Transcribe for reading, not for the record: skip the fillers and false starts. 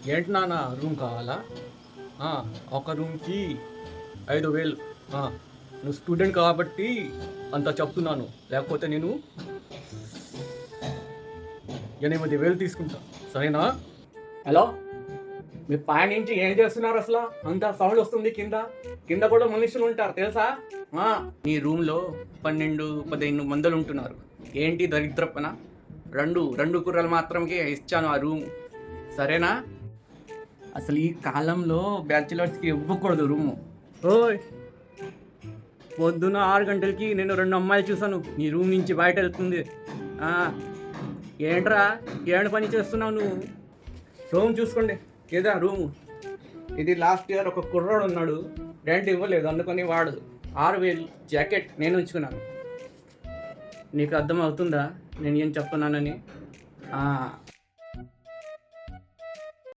ఏంటి నాన్న రూమ్ కావాలా? ఆ, ఒక రూమ్కి 5,000. నువ్వు స్టూడెంట్ కాబట్టి అంత చెప్తున్నాను, లేకపోతే నేను 8,000 తీసుకుంటా, సరేనా? హలో, మీ పై నుంచి ఏం చేస్తున్నారు అసలు? అంత సౌండ్ వస్తుంది కింద. కింద కూడా మనుషులు ఉంటారు తెలుసా? నీ రూమ్లో 12, 15 మందులు ఉంటున్నారు. ఏంటి దరిద్రపన? రెండు రెండు కుర్రలు మాత్రమే ఇచ్చాను ఆ రూమ్, సరేనా? అసలు ఈ కాలంలో బ్యాచులర్స్కి ఇవ్వకూడదు రూము. ఓయ్, పొద్దున్న 6 గంటలకి నేను 2 అమ్మాయిలు చూసాను నీ రూమ్ నుంచి బయట వెళ్తుంది. ఆ, ఏంట్రా, ఏడు పని చేస్తున్నావు నువ్వు? రూమ్ చూసుకోండి, ఏదా రూము ఇది. లాస్ట్ ఇయర్ ఒక కుర్రాడు ఉన్నాడు, రెంట్ ఇవ్వలేదు, అందుకని వాడు 6,000 జాకెట్ నేను ఉంచుకున్నాను. నీకు అర్థం అవుతుందా నేను ఏం చెప్తున్నానని?